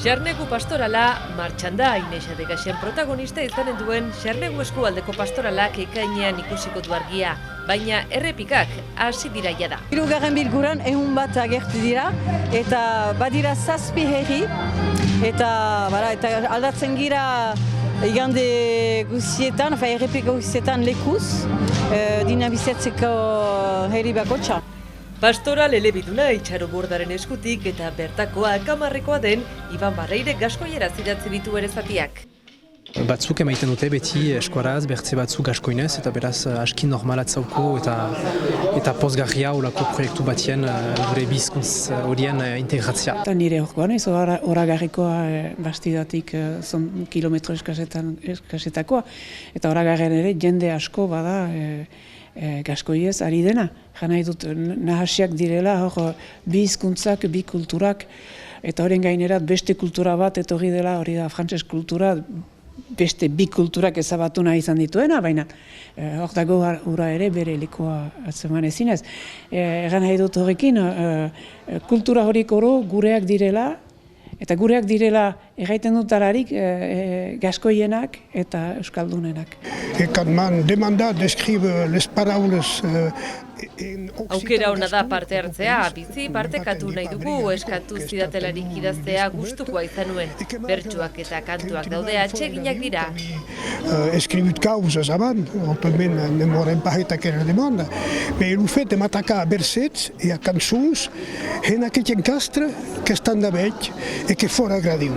Xarnegu pastorala martxan da. Ines Adegasen protagonista izanen duen Xarnegu eskualdeko pastoralak ekainean ikusiko du argia, baina errepikak hasi dira jada. Hirugarren bilkuran 100 bat agertu dira eta badira 7 herri eta aldatzen gira igande guztietan, errepika guztietan lekuz dinabizatzeko herri bakotxa. Pastoral elebiduna Itxaro Bordaren eskutik eta bertakoa kamarrekoa den Iban Barreirek gaskoiera zidatzi ditu ere zatiak. Batzuk emaiten dute beti eskuaraz, bertze batzuk gaskoinez, eta beraz aski normalat zauko eta pozgarria olako proiektu batien gure bizkuntz horien integratzea. Nire horkoan ez horagarrikoa bastidatik kilometro eskasetakoa, eta horagarren ere jende asko bada gaskoiez ari dena. Jana dut nahasiak direla hor bi hizkuntzak, bi kulturak, eta horren gainerat beste kultura bat etorri dela, hori da frantses kultura, beste bi kulturak ezabatu nahi izan dituena, baina hor dago hura ere bere lekoa atzeman ezinez. Egan nahi dut horrekin, kultura horik oro gureak direla, eta gureak direla erraiten dut alarik gaskoienak eta euskaldunenak. Quand demanda describe les paraules Aukera hona da parte hartzea, bizi partekatu nahi dugu, eskatu zidatelarik idaztea gustukoa izan nuen. Bertsuak eta kantuak daude atseginak dira. Escrivit causas avant, on peut même ne m'aurait pas été qu'elle demande. Mais le fait de m'attaquer à versets et à cançons, hen aquell encastre que estan de veig et que fora agradiu.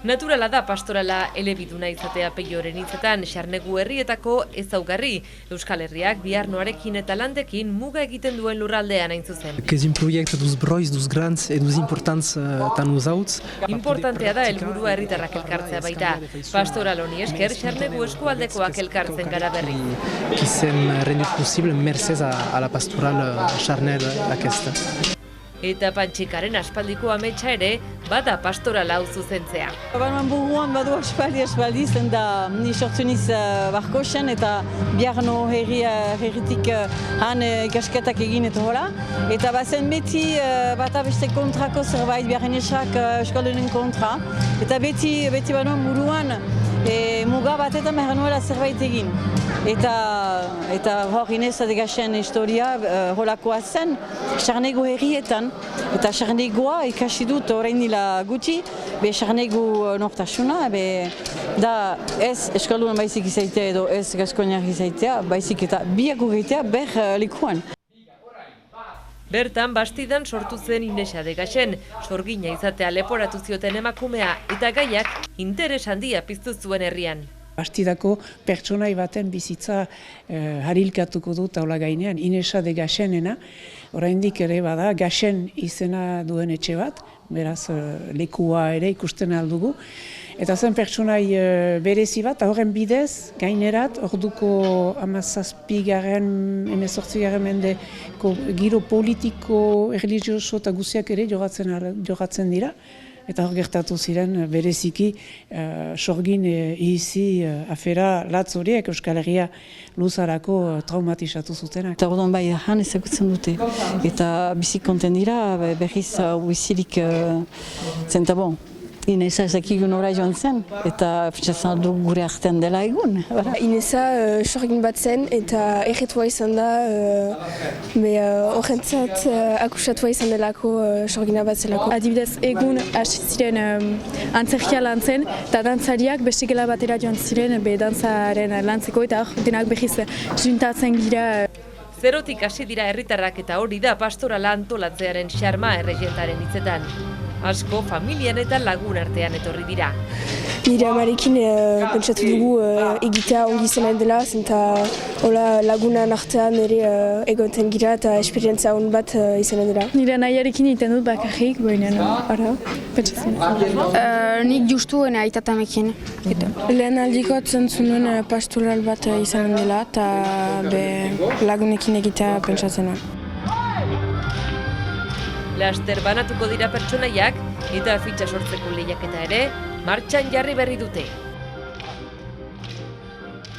Naturala da pastorala elebiduna izatea Peioren hitzetan Xarnegu herrietako ezaugarri. Euskal Herriak Biarnoarekin eta Landekin muga egiten duen lurraldean hain zuzen. Ez un proiekt duz broiz, duz grantz, duz importantz tan uzautz. Importantea da helburua herritarrak elkartzea baita. Pastoral honi esker Xarnegu eskualdekoak elkartzen gara berri. Qui s'est rendu possible mercez à la pastoral charnel aquesta. Eta Pantxikaren aspaldiko ametsa ere, bada pastorala hau zuzentzea. Banan buruan badu aspaldi zen da ni sortu niz Barkosen eta Biarno herritik han ikasketak egin eta hola. Eta bazen beti bata beste kontrako zerbait Biarnesak euskaldunen kontra. Eta beti banan buruan muga batetan behar nuela zerbait egin. Eta hor Ines Adegasen historia holakoa zen, Xarnegu herrietan, eta Xarnegoa ikasi dut orain dela gutxi, Xarnegu nortasuna, da ez eskaldunan baizik izaitea edo ez gaskoinak izaitea, baizik eta biak urritea ber likuan. Bertan Bastidan sortu zen Ines Adegasen, sorgina izatea leporatu zioten emakumea eta gaiak interes handia piztu zuen herrian. Bastidako pertsonai baten bizitza harilkatuko du taula gainean, Ines Adegasenena, oraindik ere bada Gasen izena duen etxe bat, beraz lekua ere ikusten aldugu. Eta zen pertsonai berezi bat, horren bidez, gainerat, orduko 17. Mendeko giro politiko, erlijioso eta guziak ere jogatzen dira. Eta hor gertatu ziren bereziki sorgin izi afera latz horiek Euskal Herria luzarako traumatizatu zutenak. Eta orduan bai han ezagutzen dute. Eta bizik konten dira berriz huizilik zentabon. Inesa ezakigun ora joan zen, eta pentsatzen du gure artean dela egun. Inesa sorgin bat zen eta erretua izan da, horrentzat akusatua izan delako sorgina bat zelako. Adibidez egun hasi ziren antzerkia lantzen, eta dantzariak beste gela batera joan ziren dantzaren lantzeko, eta denak berriz juntatzen gira. Zerotik hasi dira herritarrak eta hori da pastorala antolatzearen xarma erregientaren hitzetan. Asko familian eta lagun artean etorri dira. Nire amarekin pentsatu dugu egitea ongi izan dela, zenta lagunan artean ere egoten gira eta esperientzia hon bat izan dela. Nire nahiarekin egiten dut bakarrik, baina pentsatzen. Nik justu aitatamekin. Lehen aldiko zentzunuen pastoral bat izan dela eta lagunekin egitea pentsatzen. Laster banatuko dira pertsonaiak eta fitxa sortzeko lehiaketa ere martxan jarri berri dute.